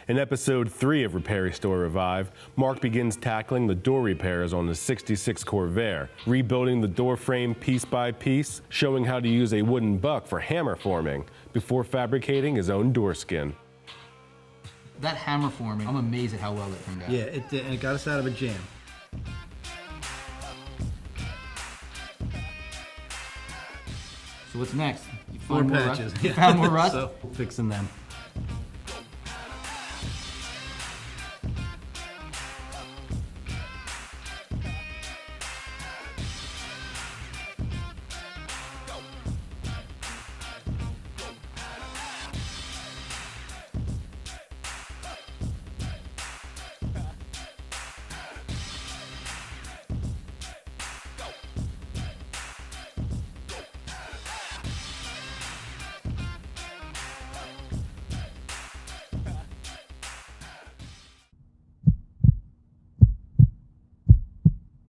In episode 3 of Repair, Restore, Revive, Mark begins tackling the door repairs on the '66 Corvair, rebuilding the door frame piece by piece, showing how to use a wooden buck for hammer forming before fabricating his own door skin. That hammer forming, I'm amazed at how well it turned out. Yeah, it did, and it got us out of a jam. So what's next? You More found patches. Rust? You found more rust? So, fixing them.